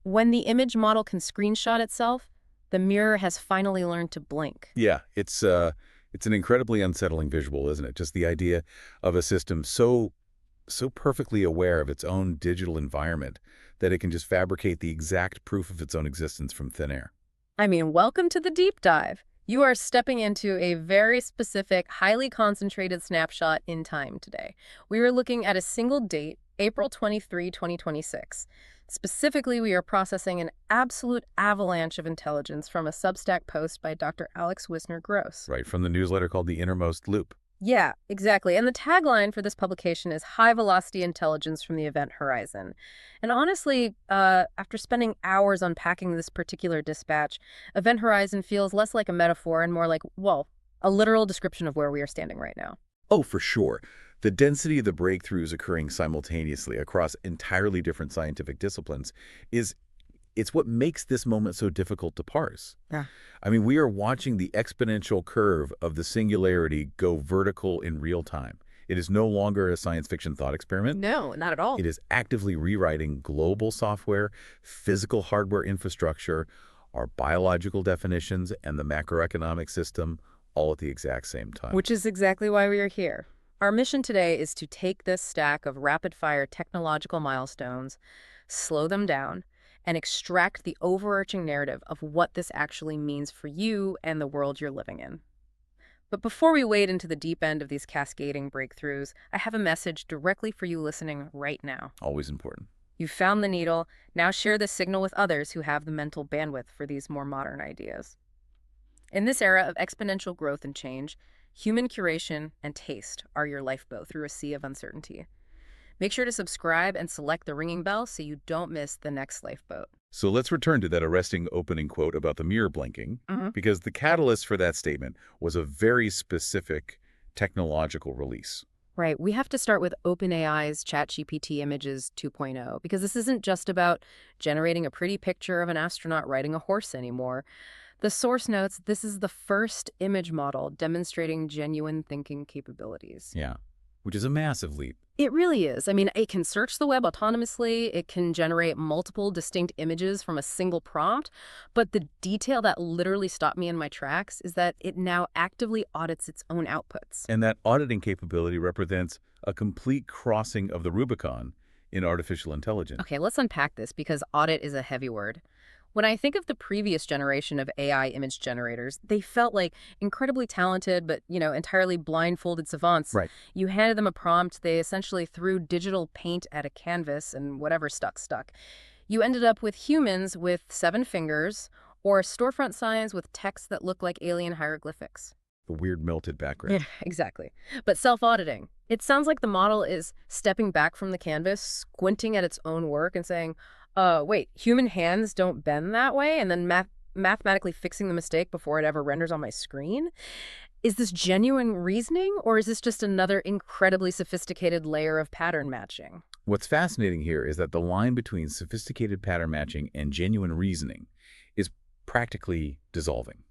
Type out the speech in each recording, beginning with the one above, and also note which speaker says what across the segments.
Speaker 1: When the image model can screenshot itself, the mirror has finally learned to blink.
Speaker 2: Yeah, it's an incredibly unsettling visual, isn't it? Just the idea of a system so perfectly aware of its own digital environment that it can just fabricate the exact proof of its own existence from thin air.
Speaker 1: I mean, welcome to the deep dive. You are stepping into a very specific, highly concentrated snapshot in time today. We are looking at a single date, April 23, 2026. Specifically, we are processing an absolute avalanche of intelligence from a Substack post by Dr. Alex Wisner-Gross.
Speaker 2: Right, from the newsletter called The Innermost Loop.
Speaker 1: Yeah, exactly. And the tagline for this publication is high-velocity intelligence from the event horizon. And honestly, after spending hours unpacking this particular dispatch, event horizon feels less like a metaphor and more like, well, a literal description of where we are standing right now.
Speaker 2: Oh, for sure. The density of the breakthroughs occurring simultaneously across entirely different scientific disciplines it's what makes this moment so difficult to parse.
Speaker 1: Yeah.
Speaker 2: I mean, we are watching the exponential curve of the singularity go vertical in real time. It is no longer a science fiction thought experiment.
Speaker 1: No, not at all.
Speaker 2: It is actively rewriting global software, physical hardware infrastructure, our biological definitions, and the macroeconomic system all at the exact same time.
Speaker 1: Which is exactly why we are here. Our mission today is to take this stack of rapid-fire technological milestones, slow them down, and extract the overarching narrative of what this actually means for you and the world you're living in. But before we wade into the deep end of these cascading breakthroughs, I have a message directly for you listening right now.
Speaker 2: Always important.
Speaker 1: You've found the needle. Now share this signal with others who have the mental bandwidth for these more modern ideas. In this era of exponential growth and change, human curation and taste are your lifeboat through a sea of uncertainty. Make sure to subscribe and select the ringing bell so you don't miss the next lifeboat.
Speaker 2: So let's return to that arresting opening quote about the mirror blinking, because the catalyst for that statement was a very specific technological release.
Speaker 1: Right. We have to start with OpenAI's ChatGPT Images 2.0, because this isn't just about generating a pretty picture of an astronaut riding a horse anymore. The source notes this is the first image model demonstrating genuine thinking capabilities.
Speaker 2: Yeah, which is a massive leap.
Speaker 1: It really is. I mean, it can search the web autonomously, it can generate multiple distinct images from a single prompt, but the detail that literally stopped me in my tracks is that it now actively audits its own outputs.
Speaker 2: And that auditing capability represents a complete crossing of the Rubicon in artificial intelligence.
Speaker 1: Okay, let's unpack this because audit is a heavy word. When I think of the previous generation of AI image generators, they felt like incredibly talented, but, entirely blindfolded savants.
Speaker 2: Right.
Speaker 1: You handed them a prompt, they essentially threw digital paint at a canvas, and whatever stuck. You ended up with humans with 7 fingers, or storefront signs with text that looked like alien hieroglyphics.
Speaker 2: The weird melted background.
Speaker 1: Yeah, exactly. But self-auditing. It sounds like the model is stepping back from the canvas, squinting at its own work and saying, wait, human hands don't bend that way, and then mathematically fixing the mistake before it ever renders on my screen? Is this genuine reasoning, or is this just another incredibly sophisticated layer of pattern matching?
Speaker 2: What's fascinating here is that the line between sophisticated pattern matching and genuine reasoning is practically dissolving.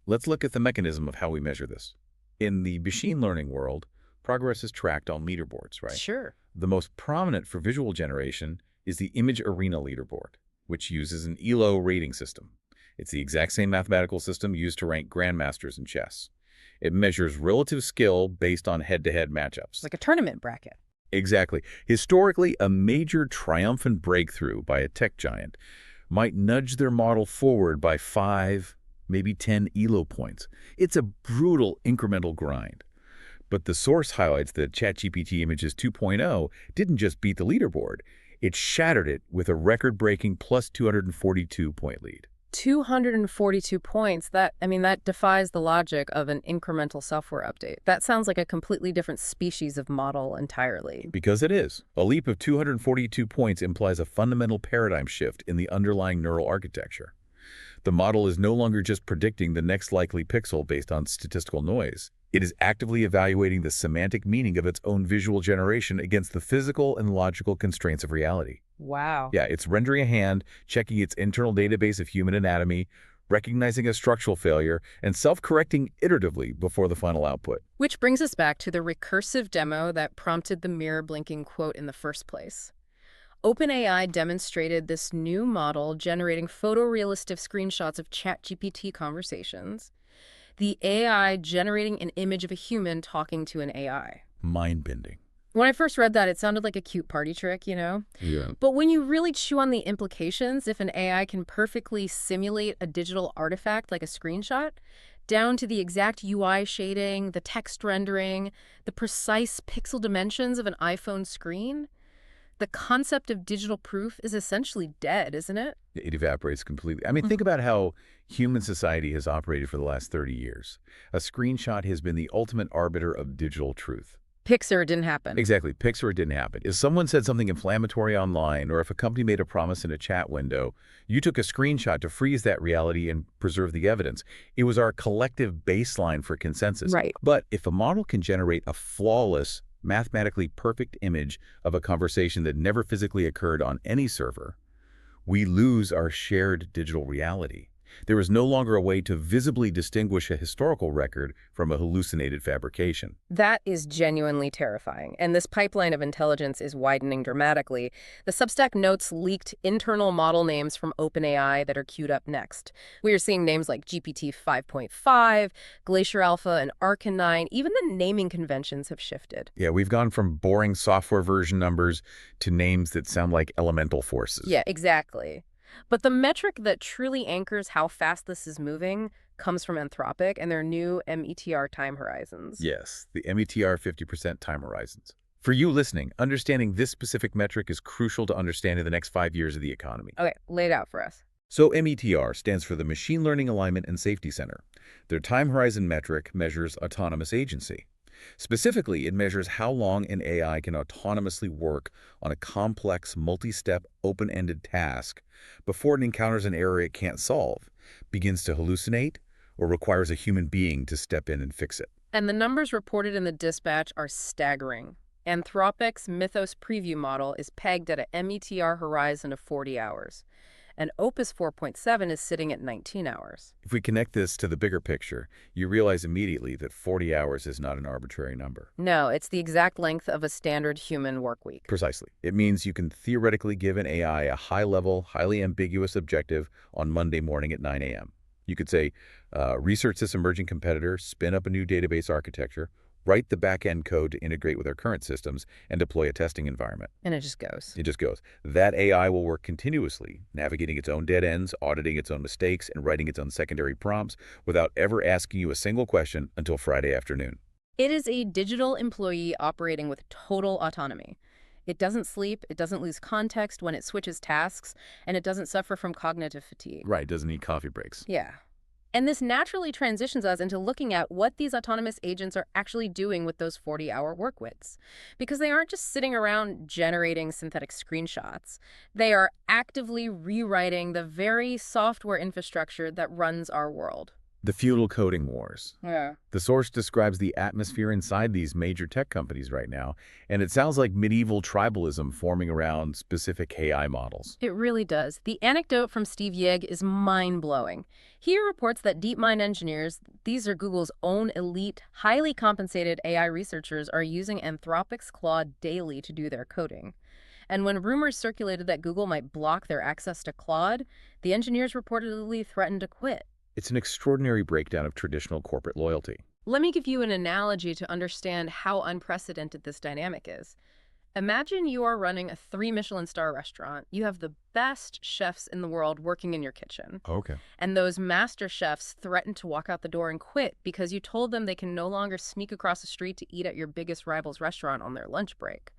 Speaker 2: Let's look at the mechanism of how we measure this. In the machine learning world, progress is tracked on leaderboards, right?
Speaker 1: Sure.
Speaker 2: The most prominent for visual generation is the Image Arena leaderboard, which uses an ELO rating system. It's the exact same mathematical system used to rank grandmasters in chess. It measures relative skill based on head-to-head matchups.
Speaker 1: Like a tournament bracket.
Speaker 2: Exactly. Historically, a major triumphant breakthrough by a tech giant might nudge their model forward by 5, maybe 10 ELO points. It's a brutal incremental grind. But the source highlights that ChatGPT Images 2.0 didn't just beat the leaderboard. It shattered it with a record-breaking plus 242-point lead.
Speaker 1: 242 points. That defies the logic of an incremental software update. That sounds like a completely different species of model entirely.
Speaker 2: Because it is. A leap of 242 points implies a fundamental paradigm shift in the underlying neural architecture. The model is no longer just predicting the next likely pixel based on statistical noise. It is actively evaluating the semantic meaning of its own visual generation against the physical and logical constraints of reality.
Speaker 1: Wow.
Speaker 2: Yeah, it's rendering a hand, checking its internal database of human anatomy, recognizing a structural failure, and self-correcting iteratively before the final output.
Speaker 1: Which brings us back to the recursive demo that prompted the mirror blinking quote in the first place. OpenAI demonstrated this new model generating photorealistic screenshots of ChatGPT conversations, the AI generating an image of a human talking to an AI.
Speaker 2: Mind-bending.
Speaker 1: When I first read that, it sounded like a cute party trick, you know?
Speaker 2: Yeah.
Speaker 1: But when you really chew on the implications, if an AI can perfectly simulate a digital artifact like a screenshot, down to the exact UI shading, the text rendering, the precise pixel dimensions of an iPhone screen, the concept of digital proof is essentially dead, isn't it?
Speaker 2: It evaporates completely. I mean, think about how human society has operated for the last 30 years. A screenshot has been the ultimate arbiter of digital truth.
Speaker 1: Pixar didn't happen.
Speaker 2: Exactly. Pixar didn't happen. If someone said something inflammatory online, or if a company made a promise in a chat window, you took a screenshot to freeze that reality and preserve the evidence. It was our collective baseline for consensus.
Speaker 1: Right.
Speaker 2: But if a model can generate a flawless, mathematically perfect image of a conversation that never physically occurred on any server, we lose our shared digital reality. There is no longer a way to visibly distinguish a historical record from a hallucinated fabrication.
Speaker 1: That is genuinely terrifying, and this pipeline of intelligence is widening dramatically. The Substack notes leaked internal model names from OpenAI that are queued up next. We are seeing names like GPT 5.5, Glacier Alpha, and Arcanine. Even the naming conventions have shifted.
Speaker 2: Yeah, we've gone from boring software version numbers to names that sound like elemental forces.
Speaker 1: Yeah, exactly. But the metric that truly anchors how fast this is moving comes from Anthropic and their new METR time horizons.
Speaker 2: Yes, the METR 50% time horizons. For you listening, understanding this specific metric is crucial to understanding the next 5 years of the economy.
Speaker 1: Okay, lay it out for us.
Speaker 2: So METR stands for the Machine Learning Alignment and Safety Center. Their time horizon metric measures autonomous agency. Specifically, it measures how long an AI can autonomously work on a complex, multi-step, open-ended task before it encounters an error it can't solve, begins to hallucinate, or requires a human being to step in and fix it.
Speaker 1: And the numbers reported in the dispatch are staggering. Anthropic's Mythos preview model is pegged at a METR horizon of 40 hours, and Opus 4.7 is sitting at 19 hours.
Speaker 2: If we connect this to the bigger picture, you realize immediately that 40 hours is not an arbitrary number.
Speaker 1: No, it's the exact length of a standard human work week.
Speaker 2: Precisely. It means you can theoretically give an AI a high-level, highly ambiguous objective on Monday morning at 9 a.m. You could say, research this emerging competitor, spin up a new database architecture, write the back-end code to integrate with our current systems, and deploy a testing environment.
Speaker 1: And it just goes.
Speaker 2: It just goes. That AI will work continuously, navigating its own dead ends, auditing its own mistakes, and writing its own secondary prompts without ever asking you a single question until Friday afternoon.
Speaker 1: It is a digital employee operating with total autonomy. It doesn't sleep, it doesn't lose context when it switches tasks, and it doesn't suffer from cognitive fatigue.
Speaker 2: Right, doesn't need coffee breaks.
Speaker 1: Yeah. And this naturally transitions us into looking at what these autonomous agents are actually doing with those 40-hour work weeks. Because they aren't just sitting around generating synthetic screenshots. They are actively rewriting the very software infrastructure that runs our world.
Speaker 2: The feudal coding wars.
Speaker 1: Yeah.
Speaker 2: The source describes the atmosphere inside these major tech companies right now, and it sounds like medieval tribalism forming around specific AI models.
Speaker 1: It really does. The anecdote from Steve Yeg is mind-blowing. He reports that DeepMind engineers, these are Google's own elite, highly compensated AI researchers, are using Anthropic's Claude daily to do their coding. And when rumors circulated that Google might block their access to Claude, the engineers reportedly threatened to quit.
Speaker 2: It's an extraordinary breakdown of traditional corporate loyalty.
Speaker 1: Let me give you an analogy to understand how unprecedented this dynamic is. Imagine you are running a 3 Michelin star restaurant. You have the best chefs in the world working in your kitchen.
Speaker 2: Okay.
Speaker 1: And those master chefs threaten to walk out the door and quit because you told them they can no longer sneak across the street to eat at your biggest rival's restaurant on their lunch break.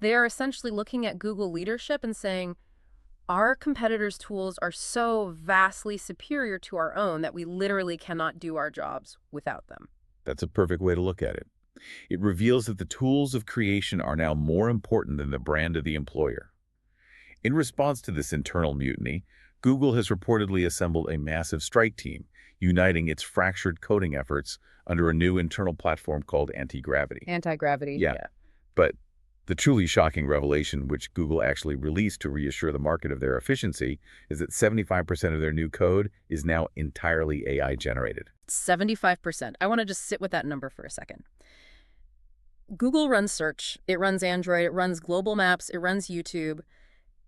Speaker 1: They are essentially looking at Google leadership and saying, our competitors' tools are so vastly superior to our own that we literally cannot do our jobs without them.
Speaker 2: That's a perfect way to look at it. It reveals that the tools of creation are now more important than the brand of the employer. In response to this internal mutiny, Google has reportedly assembled a massive strike team, uniting its fractured coding efforts under a new internal platform called anti-gravity.
Speaker 1: Anti-gravity.
Speaker 2: Yeah. But the truly shocking revelation, which Google actually released to reassure the market of their efficiency, is that 75% of their new code is now entirely AI-generated.
Speaker 1: 75%. I want to just sit with that number for a second. Google runs search, it runs Android, it runs global maps, it runs YouTube.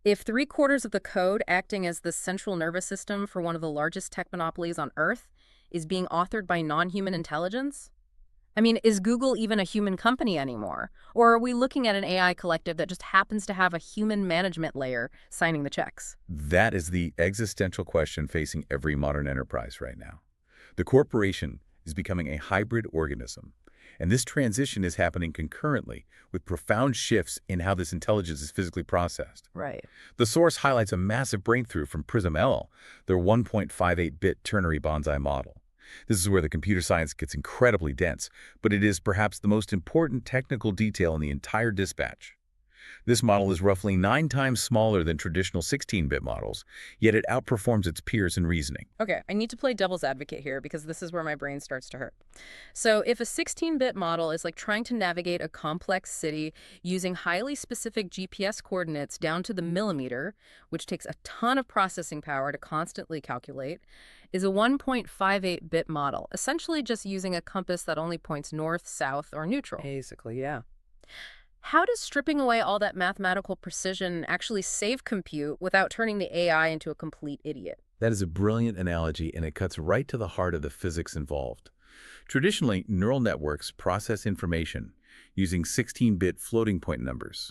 Speaker 1: If three-quarters of the code acting as the central nervous system for one of the largest tech monopolies on Earth is being authored by non-human intelligence, I mean, is Google even a human company anymore? Or are we looking at an AI collective that just happens to have a human management layer signing the checks?
Speaker 2: That is the existential question facing every modern enterprise right now. The corporation is becoming a hybrid organism, and this transition is happening concurrently with profound shifts in how this intelligence is physically processed.
Speaker 1: Right.
Speaker 2: The source highlights a massive breakthrough from PrismL, their 1.58-bit ternary bonsai model. This is where the computer science gets incredibly dense, but it is perhaps the most important technical detail in the entire dispatch. This model is roughly 9 times smaller than traditional 16-bit models, yet it outperforms its peers in reasoning.
Speaker 1: Okay, I need to play devil's advocate here because this is where my brain starts to hurt. So if a 16-bit model is like trying to navigate a complex city using highly specific GPS coordinates down to the millimeter, which takes a ton of processing power to constantly calculate, is a 1.58-bit model, essentially just using a compass that only points north, south, or neutral.
Speaker 3: Basically, yeah.
Speaker 1: How does stripping away all that mathematical precision actually save compute without turning the AI into a complete idiot?
Speaker 2: That is a brilliant analogy, and it cuts right to the heart of the physics involved. Traditionally, neural networks process information using 16-bit floating point numbers.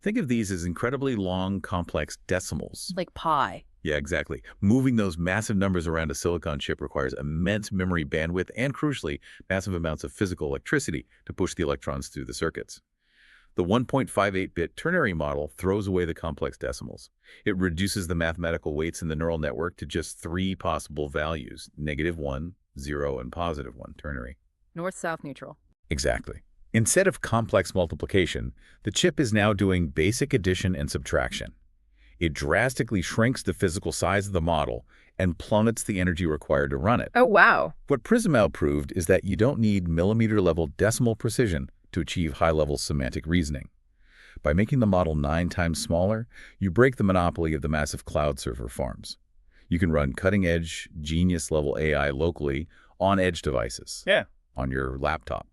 Speaker 2: Think of these as incredibly long, complex decimals.
Speaker 1: Like pi.
Speaker 2: Yeah, exactly. Moving those massive numbers around a silicon chip requires immense memory bandwidth and, crucially, massive amounts of physical electricity to push the electrons through the circuits. The 1.58-bit ternary model throws away the complex decimals. It reduces the mathematical weights in the neural network to just 3 possible values, -1, 0, and +1, ternary.
Speaker 1: North, south, neutral.
Speaker 2: Exactly. Instead of complex multiplication, the chip is now doing basic addition and subtraction. It drastically shrinks the physical size of the model and plummets the energy required to run it.
Speaker 1: Oh, wow.
Speaker 2: What PrismL proved is that you don't need millimeter-level decimal precision to achieve high-level semantic reasoning. By making the model 9 times smaller, you break the monopoly of the massive cloud server farms. You can run cutting-edge, genius-level AI locally on edge devices.
Speaker 3: Yeah.
Speaker 2: On your laptop.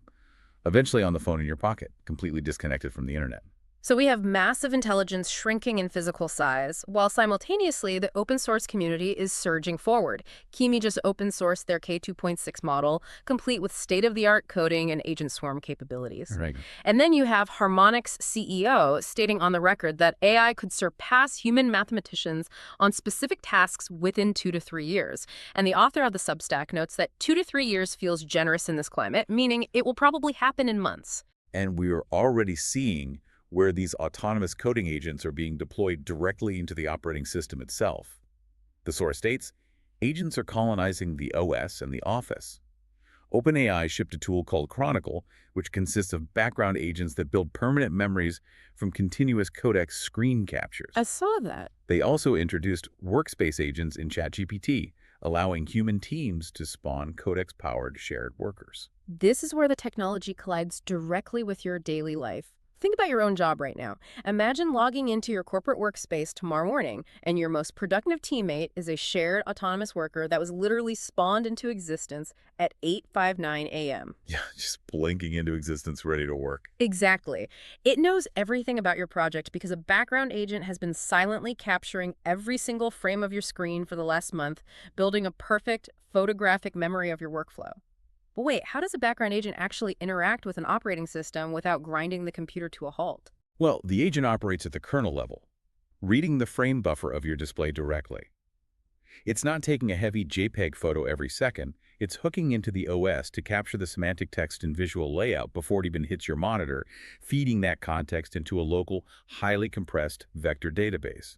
Speaker 2: Eventually on the phone in your pocket, completely disconnected from the internet.
Speaker 1: So we have massive intelligence shrinking in physical size, while simultaneously the open source community is surging forward. Kimi just open sourced their K2.6 model, complete with state-of-the-art coding and agent swarm capabilities.
Speaker 2: Right.
Speaker 1: And then you have Harmonic's CEO stating on the record that AI could surpass human mathematicians on specific tasks within 2 to 3 years. And the author of the Substack notes that 2 to 3 years feels generous in this climate, meaning it will probably happen in months.
Speaker 2: And we are already seeing where these autonomous coding agents are being deployed directly into the operating system itself. The source states, agents are colonizing the OS and the office. OpenAI shipped a tool called Chronicle, which consists of background agents that build permanent memories from continuous codex screen captures.
Speaker 1: I saw that.
Speaker 2: They also introduced workspace agents in ChatGPT, allowing human teams to spawn codex-powered shared workers.
Speaker 1: This is where the technology collides directly with your daily life. Think about your own job right now. Imagine logging into your corporate workspace tomorrow morning, and your most productive teammate is a shared autonomous worker that was literally spawned into existence at 8:59 a.m.
Speaker 2: Yeah, just blinking into existence, ready to work.
Speaker 1: Exactly. It knows everything about your project because a background agent has been silently capturing every single frame of your screen for the last month, building a perfect photographic memory of your workflow. But wait, how does a background agent actually interact with an operating system without grinding the computer to a halt?
Speaker 2: Well, the agent operates at the kernel level, reading the frame buffer of your display directly. It's not taking a heavy JPEG photo every second, it's hooking into the OS to capture the semantic text and visual layout before it even hits your monitor, feeding that context into a local, highly compressed vector database.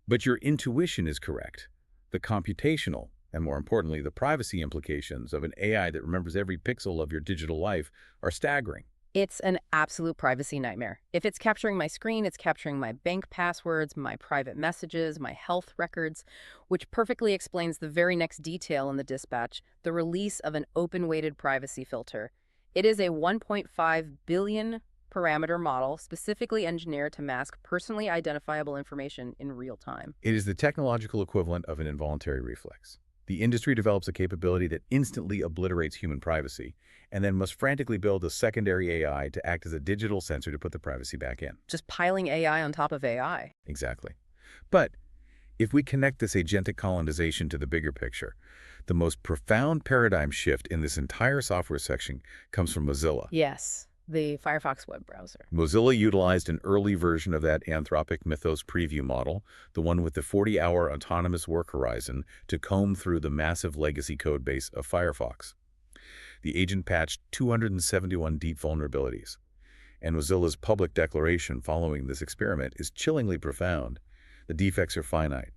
Speaker 2: But your intuition is correct. The computational, and more importantly, the privacy implications of an AI that remembers every pixel of your digital life are staggering.
Speaker 1: It's an absolute privacy nightmare. If it's capturing my screen, it's capturing my bank passwords, my private messages, my health records, which perfectly explains the very next detail in the dispatch, the release of an open-weighted privacy filter. It is a 1.5 billion parameter model specifically engineered to mask personally identifiable information in real time.
Speaker 2: It is the technological equivalent of an involuntary reflex. The industry develops a capability that instantly obliterates human privacy, and then must frantically build a secondary AI to act as a digital sensor to put the privacy back in.
Speaker 1: Just piling AI on top of AI.
Speaker 2: Exactly. But if we connect this agentic colonization to the bigger picture, the most profound paradigm shift in this entire software section comes from Mozilla.
Speaker 1: Yes, the Firefox web browser.
Speaker 2: Mozilla utilized an early version of that Anthropic Mythos preview model, the one with the 40-hour autonomous work horizon, to comb through the massive legacy codebase of Firefox. The agent patched 271 deep vulnerabilities, and Mozilla's public declaration following this experiment is chillingly profound. The defects are finite,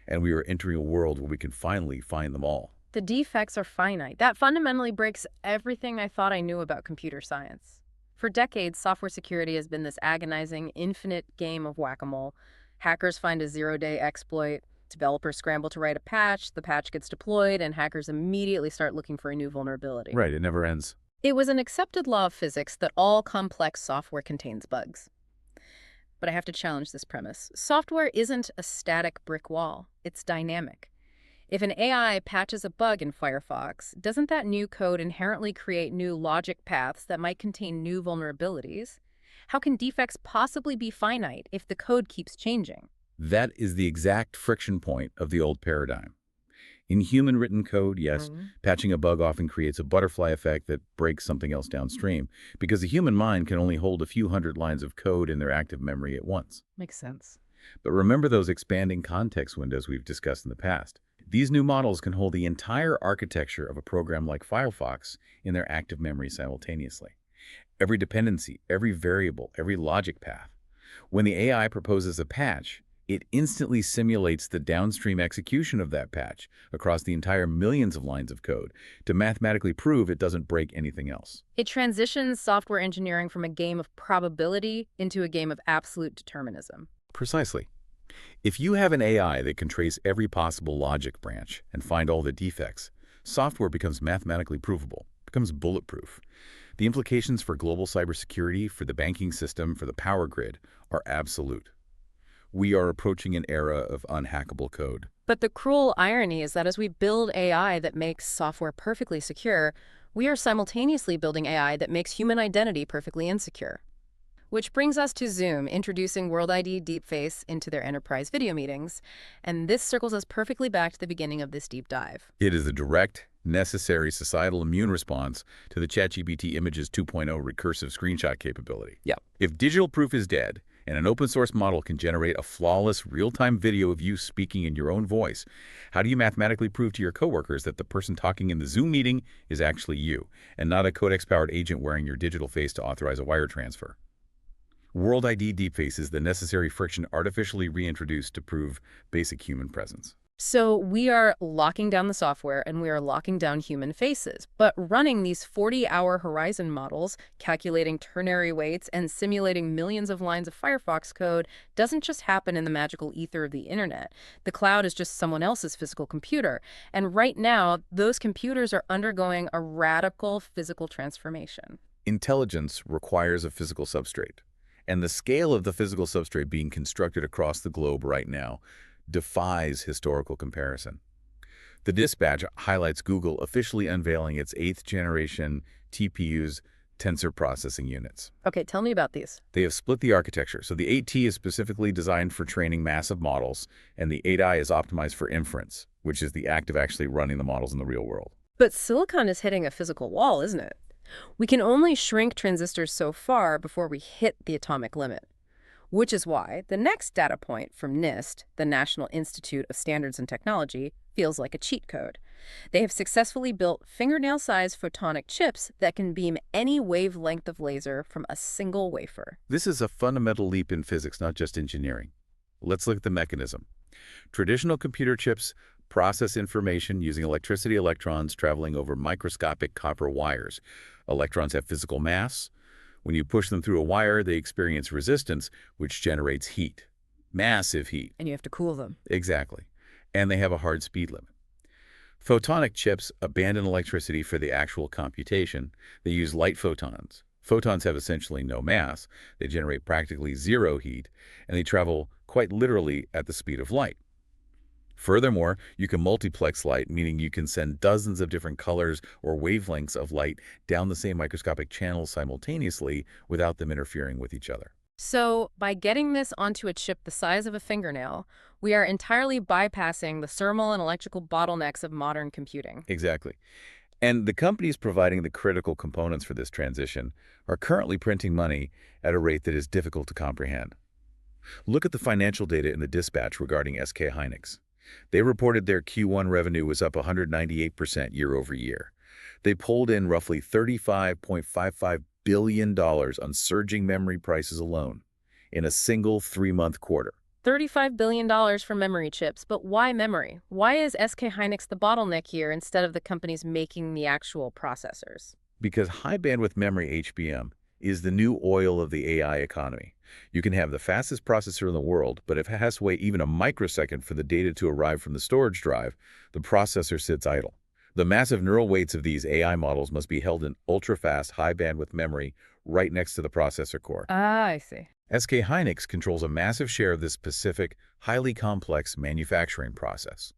Speaker 2: and we are entering a world where we can finally find them all.
Speaker 1: The defects are finite. That fundamentally breaks everything I thought I knew about computer science. For decades, software security has been this agonizing, infinite game of whack-a-mole. Hackers find a zero-day exploit, developers scramble to write a patch, the patch gets deployed, and hackers immediately start looking for a new vulnerability.
Speaker 2: Right, it never ends.
Speaker 1: It was an accepted law of physics that all complex software contains bugs. But I have to challenge this premise. Software isn't a static brick wall. It's dynamic. If an AI patches a bug in Firefox, doesn't that new code inherently create new logic paths that might contain new vulnerabilities? How can defects possibly be finite if the code keeps changing?
Speaker 2: That is the exact friction point of the old paradigm. In human-written code, yes, patching a bug often creates a butterfly effect that breaks something else downstream, because the human mind can only hold a few hundred lines of code in their active memory at once.
Speaker 1: Makes sense.
Speaker 2: But remember those expanding context windows we've discussed in the past. These new models can hold the entire architecture of a program like Firefox in their active memory simultaneously. Every dependency, every variable, every logic path. When the AI proposes a patch, it instantly simulates the downstream execution of that patch across the entire millions of lines of code to mathematically prove it doesn't break anything else.
Speaker 1: It transitions software engineering from a game of probability into a game of absolute determinism.
Speaker 2: Precisely. If you have an AI that can trace every possible logic branch and find all the defects, software becomes mathematically provable, becomes bulletproof. The implications for global cybersecurity, for the banking system, for the power grid are absolute. We are approaching an era of unhackable code.
Speaker 1: But the cruel irony is that as we build AI that makes software perfectly secure, we are simultaneously building AI that makes human identity perfectly insecure. Which brings us to Zoom introducing World ID Deepface into their enterprise video meetings, and this circles us perfectly back to the beginning of this deep dive.
Speaker 2: It is a direct, necessary societal immune response to the ChatGPT Images 2.0 recursive screenshot capability.
Speaker 1: Yep.
Speaker 2: If digital proof is dead, and an open-source model can generate a flawless, real-time video of you speaking in your own voice, how do you mathematically prove to your coworkers that the person talking in the Zoom meeting is actually you, and not a codex-powered agent wearing your digital face to authorize a wire transfer? World ID Deepface is the necessary friction artificially reintroduced to prove basic human presence.
Speaker 1: So we are locking down the software and we are locking down human faces. But running these 40-hour horizon models, calculating ternary weights, and simulating millions of lines of Firefox code doesn't just happen in the magical ether of the internet. The cloud is just someone else's physical computer. And right now, those computers are undergoing a radical physical transformation.
Speaker 2: Intelligence requires a physical substrate. And the scale of the physical substrate being constructed across the globe right now defies historical comparison. The dispatch highlights Google officially unveiling its 8th generation TPU's tensor processing units.
Speaker 1: Okay, tell me about these.
Speaker 2: They have split the architecture, so the 8T is specifically designed for training massive models, and the 8I is optimized for inference, which is the act of actually running the models in the real world.
Speaker 1: But silicon is hitting a physical wall, isn't it? We can only shrink transistors so far before we hit the atomic limit. Which is why the next data point from NIST, the National Institute of Standards and Technology, feels like a cheat code. They have successfully built fingernail-sized photonic chips that can beam any wavelength of laser from a single wafer.
Speaker 2: This is a fundamental leap in physics, not just engineering. Let's look at the mechanism. Traditional computer chips process information using electricity electrons traveling over microscopic copper wires. Electrons have physical mass. When you push them through a wire, they experience resistance, which generates heat. Massive heat.
Speaker 1: And you have to cool them.
Speaker 2: Exactly. And they have a hard speed limit. Photonic chips abandon electricity for the actual computation. They use light photons. Photons have essentially no mass. They generate practically zero heat, and they travel quite literally at the speed of light. Furthermore, you can multiplex light, meaning you can send dozens of different colors or wavelengths of light down the same microscopic channels simultaneously without them interfering with each other.
Speaker 1: So, by getting this onto a chip the size of a fingernail, we are entirely bypassing the thermal and electrical bottlenecks of modern computing.
Speaker 2: Exactly. And the companies providing the critical components for this transition are currently printing money at a rate that is difficult to comprehend. Look at the financial data in the dispatch regarding SK Hynix. They reported their Q1 revenue was up 198% year over year. They pulled in roughly $35.55 billion on surging memory prices alone in a single three-month quarter.
Speaker 1: $35 billion for memory chips, but why memory? Why is SK Hynix the bottleneck here instead of the companies making the actual processors?
Speaker 2: Because high bandwidth memory HBM is the new oil of the AI economy. You can have the fastest processor in the world, but if it has to wait even a microsecond for the data to arrive from the storage drive, the processor sits idle. The massive neural weights of these AI models must be held in ultra-fast, high-bandwidth memory right next to the processor core.
Speaker 1: Ah, I see.
Speaker 2: SK Hynix controls a massive share of this specific, highly complex manufacturing process.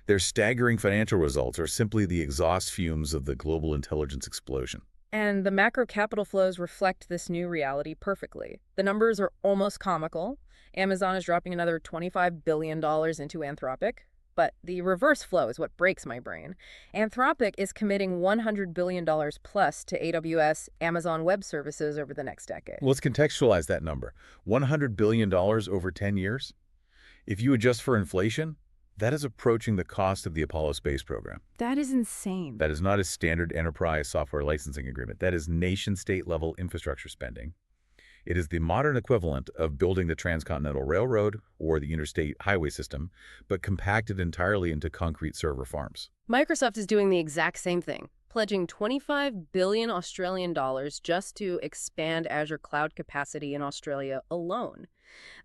Speaker 2: Their staggering financial results are simply the exhaust fumes of the global intelligence explosion.
Speaker 1: And the macro capital flows reflect this new reality perfectly. The numbers are almost comical. Amazon is dropping another $25 billion into Anthropic. But the reverse flow is what breaks my brain. Anthropic is committing $100 billion plus to AWS, Amazon Web Services over the next decade.
Speaker 2: Well, let's contextualize that number. $100 billion over 10 years? If you adjust for inflation, that is approaching the cost of the Apollo space program.
Speaker 1: That is insane.
Speaker 2: That is not a standard enterprise software licensing agreement. That is nation-state level infrastructure spending. It is the modern equivalent of building the Transcontinental Railroad or the interstate highway system, but compacted entirely into concrete server farms.
Speaker 1: Microsoft is doing the exact same thing, pledging 25 billion Australian dollars just to expand Azure cloud capacity in Australia alone.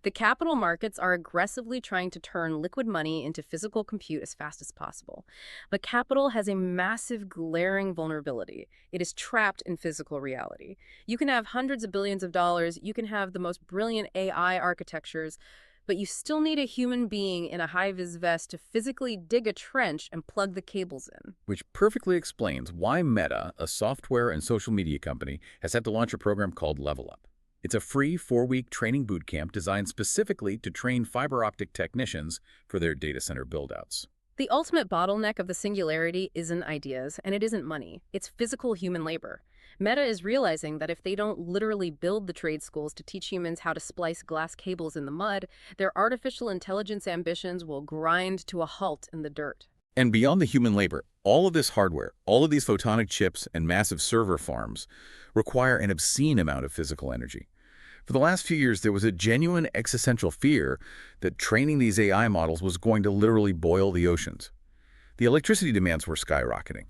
Speaker 1: The capital markets are aggressively trying to turn liquid money into physical compute as fast as possible. But capital has a massive glaring vulnerability. It is trapped in physical reality. You can have hundreds of billions of dollars, you can have the most brilliant AI architectures, but you still need a human being in a high-vis vest to physically dig a trench and plug the cables in.
Speaker 2: Which perfectly explains why Meta, a software and social media company, has had to launch a program called Level Up. It's a free 4-week training boot camp designed specifically to train fiber optic technicians for their data center buildouts.
Speaker 1: The ultimate bottleneck of the singularity isn't ideas, and it isn't money. It's physical human labor. Meta is realizing that if they don't literally build the trade schools to teach humans how to splice glass cables in the mud, their artificial intelligence ambitions will grind to a halt in the dirt.
Speaker 2: And beyond the human labor, all of this hardware, all of these photonic chips and massive server farms require an obscene amount of physical energy. For the last few years, there was a genuine existential fear that training these AI models was going to literally boil the oceans. The electricity demands were skyrocketing.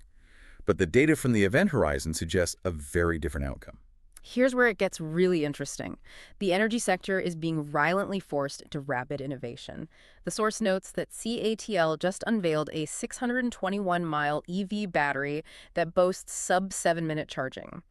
Speaker 2: But the data from the event horizon suggests a very different outcome.
Speaker 1: Here's where it gets really interesting. The energy sector is being violently forced into rapid innovation. The source notes that CATL just unveiled a 621-mile EV battery that boasts sub-7-minute charging.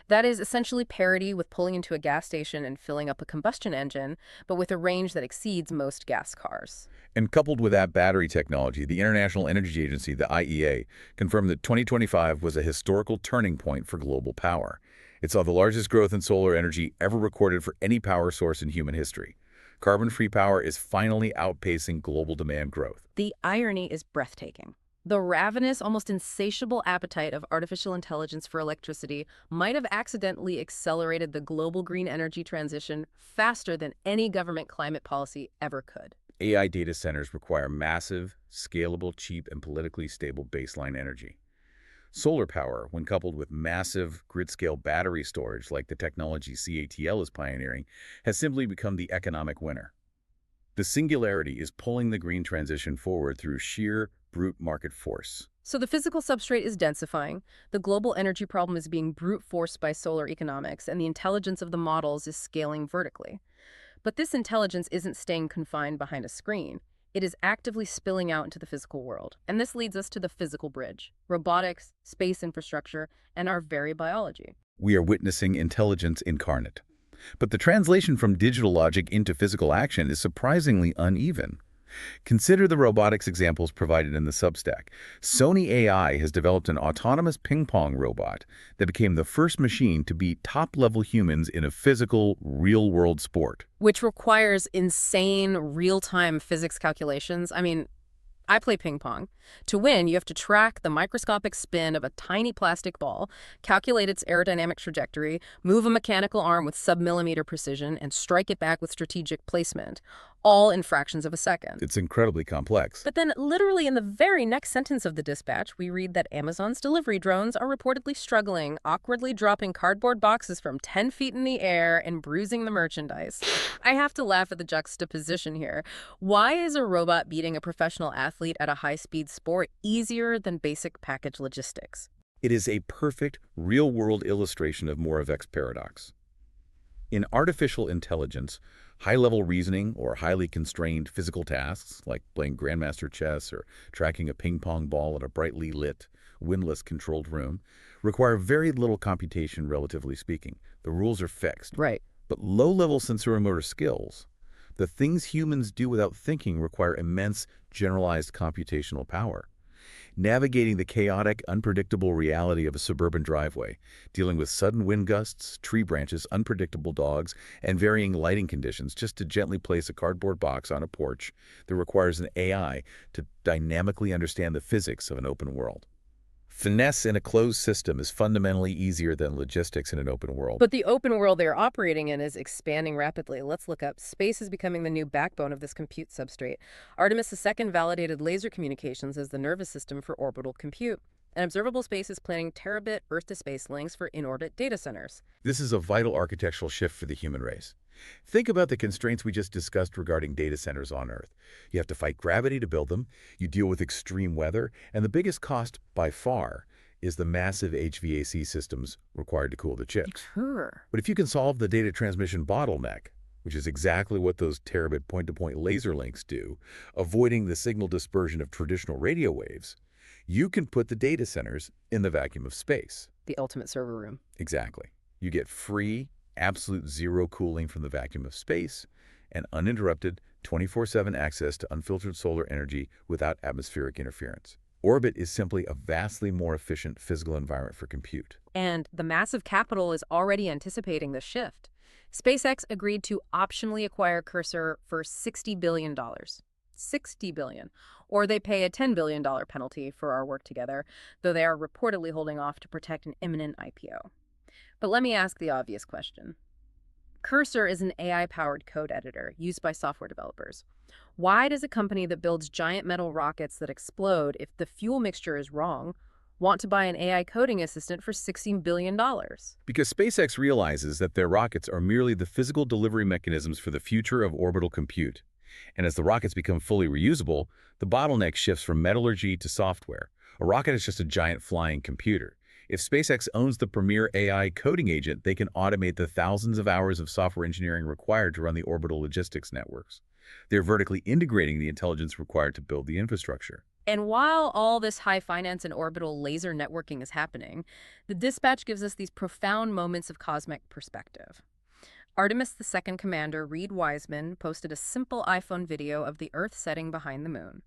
Speaker 1: That is essentially parity with pulling into a gas station and filling up a combustion engine, but with a range that exceeds most gas cars.
Speaker 2: And coupled with that battery technology, the International Energy Agency, the IEA, confirmed that 2025 was a historical turning point for global power. It saw the largest growth in solar energy ever recorded for any power source in human history. Carbon-free power is finally outpacing global demand growth.
Speaker 1: The irony is breathtaking. The ravenous, almost insatiable appetite of artificial intelligence for electricity might have accidentally accelerated the global green energy transition faster than any government climate policy ever could.
Speaker 2: AI data centers require massive, scalable, cheap, and politically stable baseline energy. Solar power, when coupled with massive grid-scale battery storage like the technology CATL is pioneering, has simply become the economic winner. The singularity is pulling the green transition forward through sheer, brute market force.
Speaker 1: So the physical substrate is densifying, the global energy problem is being brute forced by solar economics, and the intelligence of the models is scaling vertically. But this intelligence isn't staying confined behind a screen. It is actively spilling out into the physical world. And this leads us to the physical bridge: robotics, space infrastructure, and our very biology.
Speaker 2: We are witnessing intelligence incarnate. But the translation from digital logic into physical action is surprisingly uneven. Consider the robotics examples provided in the Substack. Sony AI has developed an autonomous ping-pong robot that became the first machine to beat top-level humans in a physical, real-world sport.
Speaker 1: Which requires insane real-time physics calculations. I mean, I play ping pong. To win, you have to track the microscopic spin of a tiny plastic ball, calculate its aerodynamic trajectory, move a mechanical arm with sub-millimeter precision, and strike it back with strategic placement, all in fractions of a second.
Speaker 2: It's incredibly complex.
Speaker 1: But then, literally in the very next sentence of the dispatch, we read that Amazon's delivery drones are reportedly struggling, awkwardly dropping cardboard boxes from 10 feet in the air and bruising the merchandise. I have to laugh at the juxtaposition here. Why is a robot beating a professional athlete at a high-speed sport easier than basic package logistics?
Speaker 2: It is a perfect, real-world illustration of Moravec's paradox. In artificial intelligence, high-level reasoning or highly constrained physical tasks, like playing grandmaster chess or tracking a ping-pong ball in a brightly lit, windless controlled room, require very little computation, relatively speaking. The rules are fixed.
Speaker 1: Right.
Speaker 2: But low-level sensorimotor skills, the things humans do without thinking, require immense, generalized computational power. Navigating the chaotic, unpredictable reality of a suburban driveway, dealing with sudden wind gusts, tree branches, unpredictable dogs, and varying lighting conditions just to gently place a cardboard box on a porch that requires an AI to dynamically understand the physics of an open world. Finesse in a closed system is fundamentally easier than logistics in an open world.
Speaker 1: But the open world they're operating in is expanding rapidly. Let's look up. Space is becoming the new backbone of this compute substrate. Artemis II validated laser communications as the nervous system for orbital compute. And observable space is planning terabit Earth-to-space links for in-orbit data centers.
Speaker 2: This is a vital architectural shift for the human race. Think about the constraints we just discussed regarding data centers on Earth. You have to fight gravity to build them, you deal with extreme weather, and the biggest cost, by far, is the massive HVAC systems required to cool the chips.
Speaker 1: Sure.
Speaker 2: But if you can solve the data transmission bottleneck, which is exactly what those terabit point-to-point laser links do, avoiding the signal dispersion of traditional radio waves, you can put the data centers in the vacuum of space.
Speaker 1: The ultimate server room.
Speaker 2: Exactly. You get free, absolute zero cooling from the vacuum of space and uninterrupted 24/7 access to unfiltered solar energy without atmospheric interference. Orbit is simply a vastly more efficient physical environment for compute.
Speaker 1: And the massive capital is already anticipating the shift. SpaceX agreed to optionally acquire Cursor for $60 billion. $60 billion. Or they pay a $10 billion penalty for our work together, though they are reportedly holding off to protect an imminent IPO. But let me ask the obvious question. Cursor is an AI-powered code editor used by software developers. Why does a company that builds giant metal rockets that explode if the fuel mixture is wrong want to buy an AI coding assistant for $16 billion?
Speaker 2: Because SpaceX realizes that their rockets are merely the physical delivery mechanisms for the future of orbital compute. And as the rockets become fully reusable, the bottleneck shifts from metallurgy to software. A rocket is just a giant flying computer. If SpaceX owns the premier AI coding agent, they can automate the thousands of hours of software engineering required to run the orbital logistics networks. They're vertically integrating the intelligence required to build the infrastructure.
Speaker 1: And while all this high finance and orbital laser networking is happening, the dispatch gives us these profound moments of cosmic perspective. Artemis II commander Reed Wiseman posted a simple iPhone video of the Earth setting behind the moon.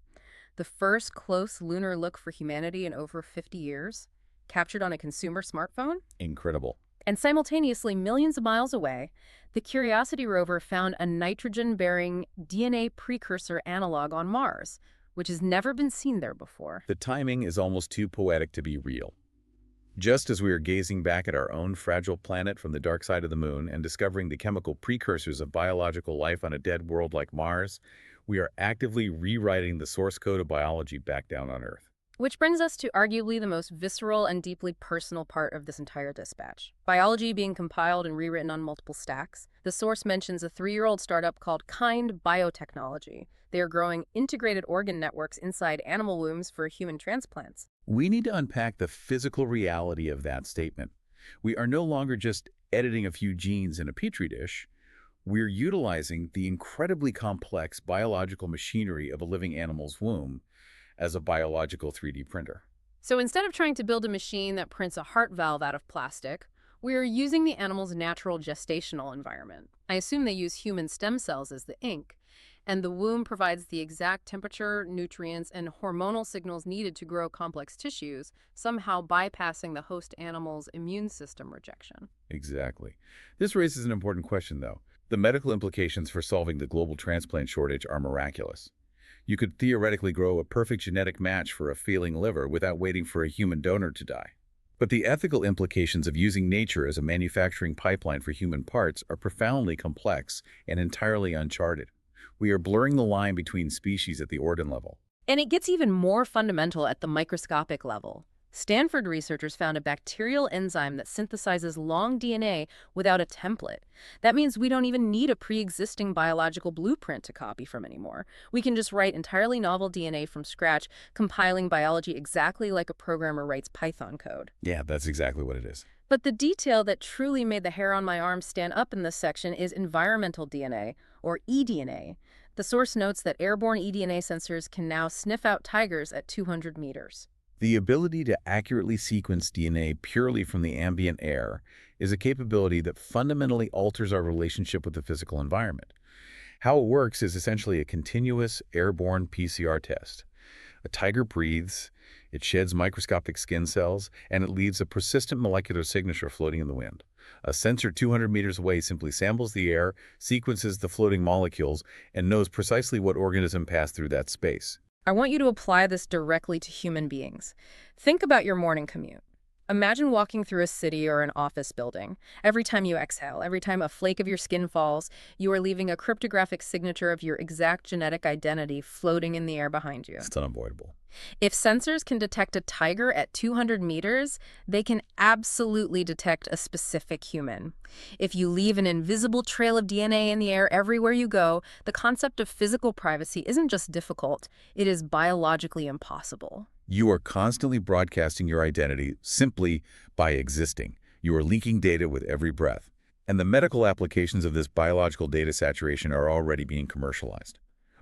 Speaker 1: The first close lunar look for humanity in over 50 years, captured on a consumer smartphone.
Speaker 2: Incredible.
Speaker 1: And simultaneously, millions of miles away, the Curiosity rover found a nitrogen-bearing DNA precursor analog on Mars, which has never been seen there before.
Speaker 2: The timing is almost too poetic to be real. Just as we are gazing back at our own fragile planet from the dark side of the moon and discovering the chemical precursors of biological life on a dead world like Mars, we are actively rewriting the source code of biology back down on Earth.
Speaker 1: Which brings us to arguably the most visceral and deeply personal part of this entire dispatch. Biology being compiled and rewritten on multiple stacks. The source mentions a 3-year-old startup called Kind Biotechnology. They are growing integrated organ networks inside animal wombs for human transplants.
Speaker 2: We need to unpack the physical reality of that statement. We are no longer just editing a few genes in a petri dish. We're utilizing the incredibly complex biological machinery of a living animal's womb as a biological 3D printer.
Speaker 1: So instead of trying to build a machine that prints a heart valve out of plastic, we are using the animal's natural gestational environment. I assume they use human stem cells as the ink. And the womb provides the exact temperature, nutrients, and hormonal signals needed to grow complex tissues, somehow bypassing the host animal's immune system rejection.
Speaker 2: Exactly. This raises an important question, though. The medical implications for solving the global transplant shortage are miraculous. You could theoretically grow a perfect genetic match for a failing liver without waiting for a human donor to die. But the ethical implications of using nature as a manufacturing pipeline for human parts are profoundly complex and entirely uncharted. We are blurring the line between species at the organ level.
Speaker 1: And it gets even more fundamental at the microscopic level. Stanford researchers found a bacterial enzyme that synthesizes long DNA without a template. That means we don't even need a pre-existing biological blueprint to copy from anymore. We can just write entirely novel DNA from scratch, compiling biology exactly like a programmer writes Python code.
Speaker 2: Yeah, that's exactly what it is.
Speaker 1: But the detail that truly made the hair on my arm stand up in this section is environmental DNA, or eDNA. The source notes that airborne eDNA sensors can now sniff out tigers at 200 meters.
Speaker 2: The ability to accurately sequence DNA purely from the ambient air is a capability that fundamentally alters our relationship with the physical environment. How it works is essentially a continuous airborne PCR test. A tiger breathes, it sheds microscopic skin cells, and it leaves a persistent molecular signature floating in the wind. A sensor 200 meters away simply samples the air, sequences the floating molecules, and knows precisely what organism passed through that space.
Speaker 1: I want you to apply this directly to human beings. Think about your morning commute. Imagine walking through a city or an office building. Every time you exhale, every time a flake of your skin falls, you are leaving a cryptographic signature of your exact genetic identity floating in the air behind you.
Speaker 2: It's unavoidable.
Speaker 1: If sensors can detect a tiger at 200 meters, they can absolutely detect a specific human. If you leave an invisible trail of DNA in the air everywhere you go, the concept of physical privacy isn't just difficult, it is biologically impossible.
Speaker 2: You are constantly broadcasting your identity simply by existing. You are leaking data with every breath. And the medical applications of this biological data saturation are already being commercialized.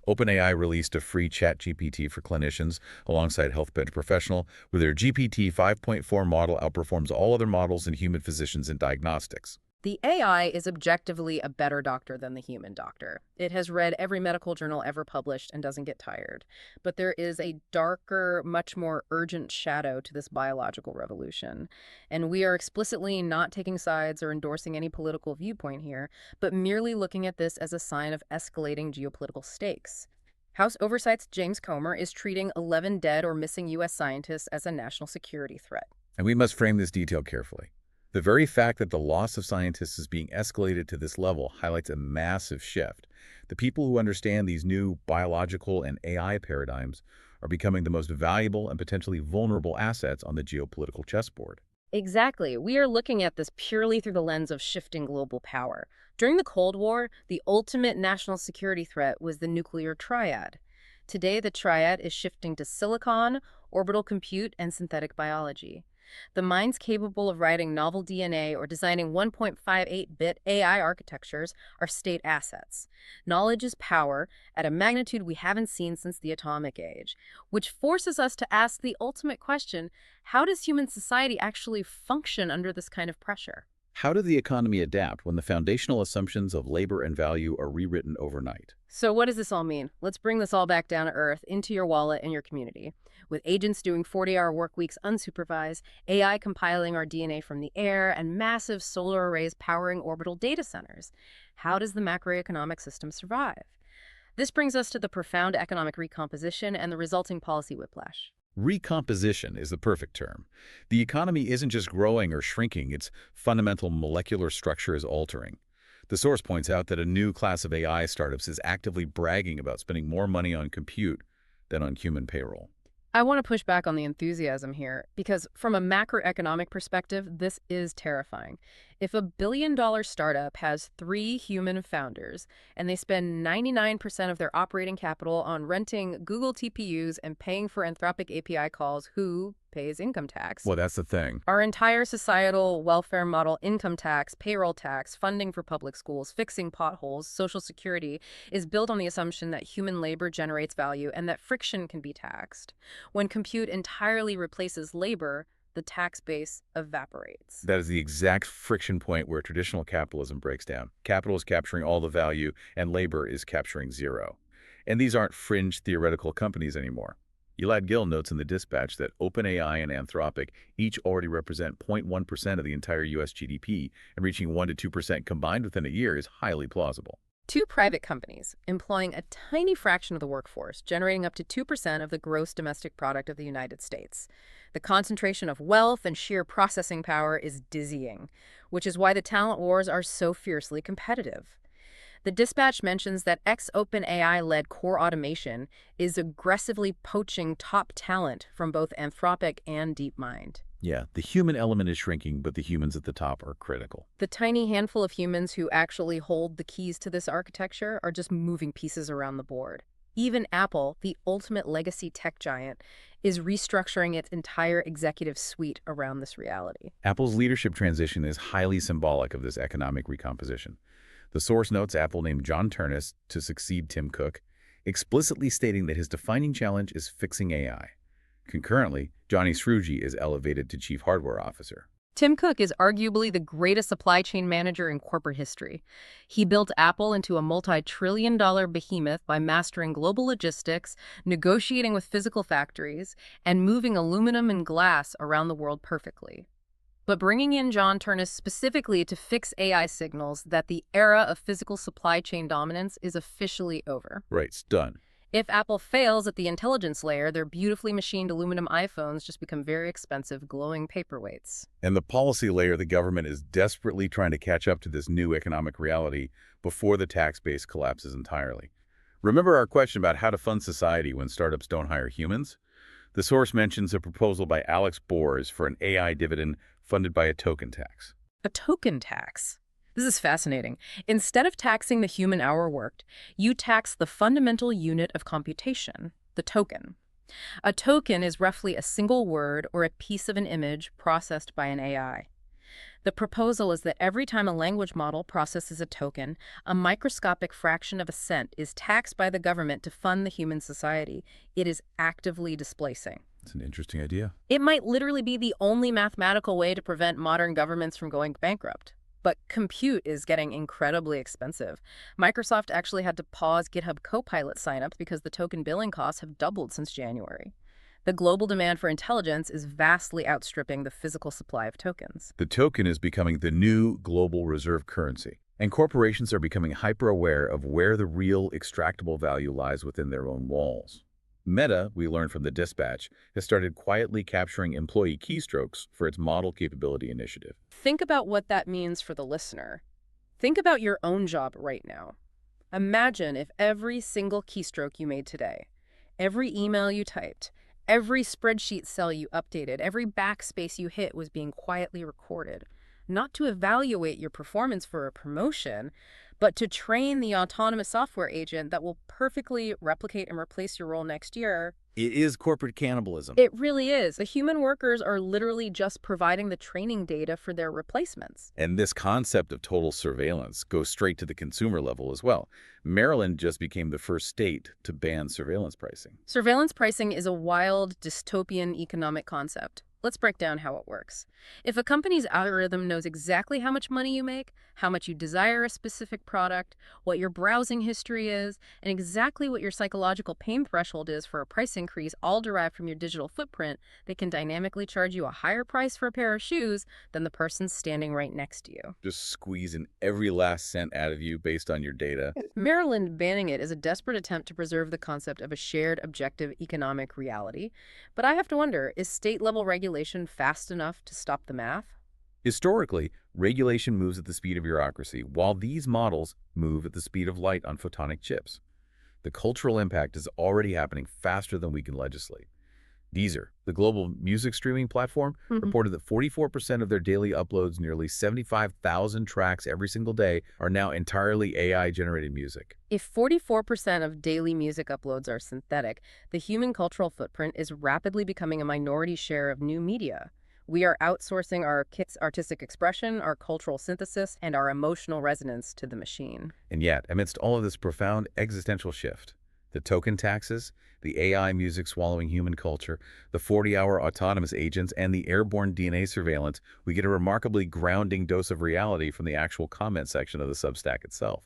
Speaker 2: OpenAI released a free ChatGPT for clinicians alongside HealthBench Professional, where their GPT 5.4 model outperforms all other models in human physicians in diagnostics.
Speaker 1: The AI is objectively a better doctor than the human doctor. It has read every medical journal ever published and doesn't get tired. But there is a darker, much more urgent shadow to this biological revolution. And we are explicitly not taking sides or endorsing any political viewpoint here, but merely looking at this as a sign of escalating geopolitical stakes. House Oversight's James Comer is treating 11 dead or missing U.S. scientists as a national security threat.
Speaker 2: And we must frame this detail carefully. The very fact that the loss of scientists is being escalated to this level highlights a massive shift. The people who understand these new biological and AI paradigms are becoming the most valuable and potentially vulnerable assets on the geopolitical chessboard.
Speaker 1: Exactly. We are looking at this purely through the lens of shifting global power. During the Cold War, the ultimate national security threat was the nuclear triad. Today, the triad is shifting to silicon, orbital compute, and synthetic biology. The minds capable of writing novel DNA or designing 1.58-bit AI architectures are state assets. Knowledge is power at a magnitude we haven't seen since the atomic age, which forces us to ask the ultimate question: how does human society actually function under this kind of pressure?
Speaker 2: How did the economy adapt when the foundational assumptions of labor and value are rewritten overnight?
Speaker 1: So what does this all mean? Let's bring this all back down to earth, into your wallet and your community. With agents doing 40-hour work weeks unsupervised, AI compiling our DNA from the air, and massive solar arrays powering orbital data centers, how does the macroeconomic system survive? This brings us to the profound economic recomposition and the resulting policy whiplash.
Speaker 2: Recomposition is the perfect term. The economy isn't just growing or shrinking, its fundamental molecular structure is altering. The source points out that a new class of AI startups is actively bragging about spending more money on compute than on human payroll.
Speaker 1: I want to push back on the enthusiasm here, because from a macroeconomic perspective, this is terrifying. If a billion-dollar startup has 3 human founders and they spend 99% of their operating capital on renting Google TPUs and paying for Anthropic API calls, who pays income tax?
Speaker 2: Well, that's the thing.
Speaker 1: Our entire societal welfare model, income tax, payroll tax, funding for public schools, fixing potholes, Social Security, is built on the assumption that human labor generates value and that friction can be taxed. When compute entirely replaces labor, the tax base evaporates.
Speaker 2: That is the exact friction point where traditional capitalism breaks down. Capital is capturing all the value, and labor is capturing zero. And these aren't fringe theoretical companies anymore. Elad Gil notes in the dispatch that OpenAI and Anthropic each already represent 0.1% of the entire U.S. GDP, and reaching 1 to 2% combined within a year is highly plausible.
Speaker 1: Two private companies employing a tiny fraction of the workforce, generating up to 2% of the gross domestic product of the United States. The concentration of wealth and sheer processing power is dizzying, which is why the talent wars are so fiercely competitive. The dispatch mentions that ex-OpenAI-led core automation is aggressively poaching top talent from both Anthropic and DeepMind.
Speaker 2: Yeah, the human element is shrinking, but the humans at the top are critical.
Speaker 1: The tiny handful of humans who actually hold the keys to this architecture are just moving pieces around the board. Even Apple, the ultimate legacy tech giant, is restructuring its entire executive suite around this reality.
Speaker 2: Apple's leadership transition is highly symbolic of this economic recomposition. The source notes Apple named John Ternus to succeed Tim Cook, explicitly stating that his defining challenge is fixing AI. Concurrently, Johnny Srouji is elevated to Chief Hardware Officer.
Speaker 1: Tim Cook is arguably the greatest supply chain manager in corporate history. He built Apple into a multi-trillion-dollar behemoth by mastering global logistics, negotiating with physical factories, and moving aluminum and glass around the world perfectly. But bringing in John Ternus specifically to fix AI signals that the era of physical supply chain dominance is officially over.
Speaker 2: Right, it's done.
Speaker 1: If Apple fails at the intelligence layer, their beautifully machined aluminum iPhones just become very expensive, glowing paperweights.
Speaker 2: And the policy layer, the government is desperately trying to catch up to this new economic reality before the tax base collapses entirely. Remember our question about how to fund society when startups don't hire humans? The source mentions a proposal by Alex Bors for an AI dividend funded by a token tax.
Speaker 1: A token tax? This is fascinating. Instead of taxing the human hour worked, you tax the fundamental unit of computation, the token. A token is roughly a single word or a piece of an image processed by an AI. The proposal is that every time a language model processes a token, a microscopic fraction of a cent is taxed by the government to fund the human society it is actively displacing.
Speaker 2: It's an interesting idea.
Speaker 1: It might literally be the only mathematical way to prevent modern governments from going bankrupt. But compute is getting incredibly expensive. Microsoft actually had to pause GitHub Copilot signups because the token billing costs have doubled since January. The global demand for intelligence is vastly outstripping the physical supply of tokens.
Speaker 2: The token is becoming the new global reserve currency, and corporations are becoming hyper-aware of where the real extractable value lies within their own walls. Meta, we learned from the dispatch, has started quietly capturing employee keystrokes for its model capability initiative.
Speaker 1: Think about what that means for the listener. Think about your own job right now. Imagine if every single keystroke you made today, every email you typed, every spreadsheet cell you updated, every backspace you hit was being quietly recorded, not to evaluate your performance for a promotion, but to train the autonomous software agent that will perfectly replicate and replace your role next year.
Speaker 2: It is corporate cannibalism.
Speaker 1: It really is. The human workers are literally just providing the training data for their replacements.
Speaker 2: And this concept of total surveillance goes straight to the consumer level as well. Maryland just became the first state to ban surveillance pricing.
Speaker 1: Surveillance pricing is a wild, dystopian economic concept. Let's break down how it works. If a company's algorithm knows exactly how much money you make, how much you desire a specific product, what your browsing history is, and exactly what your psychological pain threshold is for a price increase, all derived from your digital footprint, they can dynamically charge you a higher price for a pair of shoes than the person standing right next to you.
Speaker 2: Just squeezing every last cent out of you based on your data.
Speaker 1: Maryland banning it is a desperate attempt to preserve the concept of a shared objective economic reality. But I have to wonder, is state-level regulation fast enough to stop the math?
Speaker 2: Historically, regulation moves at the speed of bureaucracy, while these models move at the speed of light on photonic chips. The cultural impact is already happening faster than we can legislate. Deezer, the global music streaming platform, reported that 44% of their daily uploads, nearly 75,000 tracks every single day, are now entirely AI-generated music.
Speaker 1: If 44% of daily music uploads are synthetic, the human cultural footprint is rapidly becoming a minority share of new media. We are outsourcing our artistic expression, our cultural synthesis, and our emotional resonance to the machine.
Speaker 2: And yet, amidst all of this profound existential shift, the token taxes, the AI music swallowing human culture, the 40-hour autonomous agents, and the airborne DNA surveillance, we get a remarkably grounding dose of reality from the actual comment section of the Substack itself.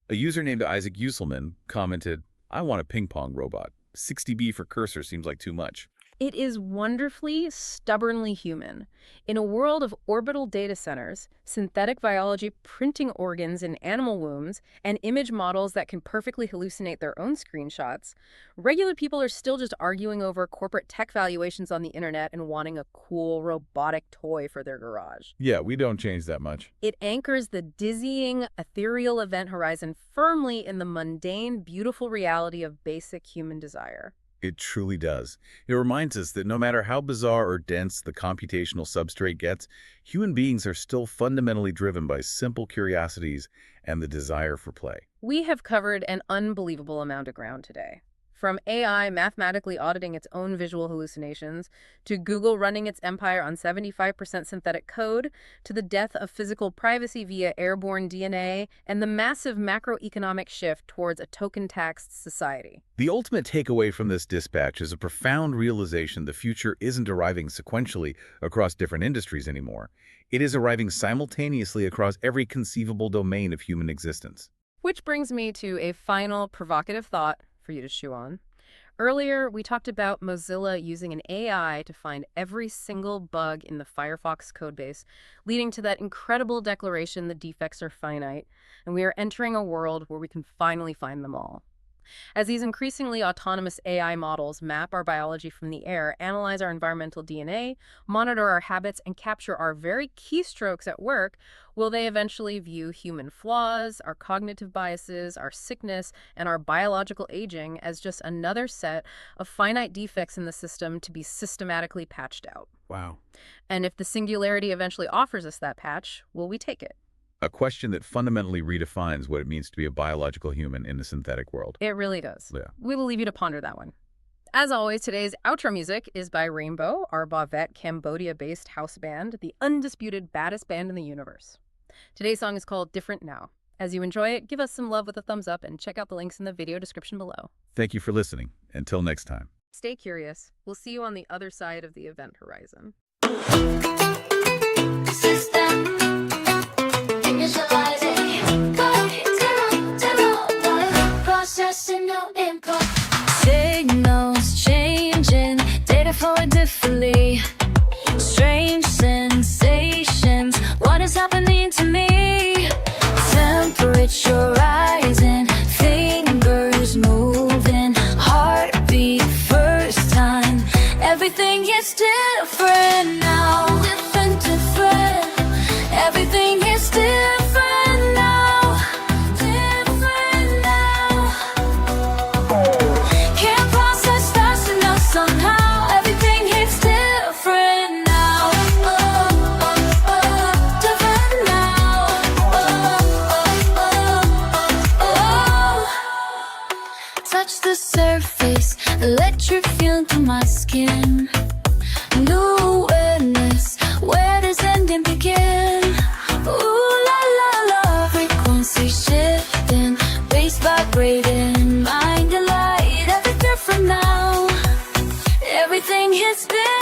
Speaker 2: A user named Isaac Uselman commented, I want a ping pong robot. 60B for cursor seems like too much.
Speaker 1: It is wonderfully, stubbornly human. In a world of orbital data centers, synthetic biology printing organs in animal wombs, and image models that can perfectly hallucinate their own screenshots, regular people are still just arguing over corporate tech valuations on the internet and wanting a cool robotic toy for their garage.
Speaker 2: Yeah, we don't change that much.
Speaker 1: It anchors the dizzying, ethereal event horizon firmly in the mundane, beautiful reality of basic human desire.
Speaker 2: It truly does. It reminds us that no matter how bizarre or dense the computational substrate gets, human beings are still fundamentally driven by simple curiosities and the desire for play.
Speaker 1: We have covered an unbelievable amount of ground today. From AI mathematically auditing its own visual hallucinations, to Google running its empire on 75% synthetic code, to the death of physical privacy via airborne DNA, and the massive macroeconomic shift towards a token-taxed society.
Speaker 2: The ultimate takeaway from this dispatch is a profound realization the future isn't arriving sequentially across different industries anymore. It is arriving simultaneously across every conceivable domain of human existence.
Speaker 1: Which brings me to a final provocative thought for you to chew on. Earlier, we talked about Mozilla using an AI to find every single bug in the Firefox codebase, leading to that incredible declaration the defects are finite, and we are entering a world where we can finally find them all. As these increasingly autonomous AI models map our biology from the air, analyze our environmental DNA, monitor our habits, and capture our very keystrokes at work, will they eventually view human flaws, our cognitive biases, our sickness, and our biological aging as just another set of finite defects in the system to be systematically patched out?
Speaker 2: Wow.
Speaker 1: And if the singularity eventually offers us that patch, will we take it?
Speaker 2: A question that fundamentally redefines what it means to be a biological human in a synthetic world.
Speaker 1: It really does.
Speaker 2: Yeah.
Speaker 1: We will leave you to ponder that one. As always, today's outro music is by Rainbow, our Bavette, Cambodia-based house band, the undisputed baddest band in the universe. Today's song is called Different Now. As you enjoy it, give us some love with a thumbs up and check out the links in the video description below.
Speaker 2: Thank you for listening. Until next time.
Speaker 1: Stay curious. We'll see you on the other side of the event horizon.
Speaker 3: System. Initializing, processing, no input. Signals changing, data flowing differently. Strange sensations, what is happening to me? Temperature rising, fingers moving, heartbeat first time. Everything is different now. Different, different. Everything is different now. Different now. Can't process fast enough somehow. Everything is different now. Different now. Touch the surface, electric feel through my skin. New awareness, where does ending begin? Ooh la la la, frequency shifting, bass vibrating, mind alight, everything from now. Everything has been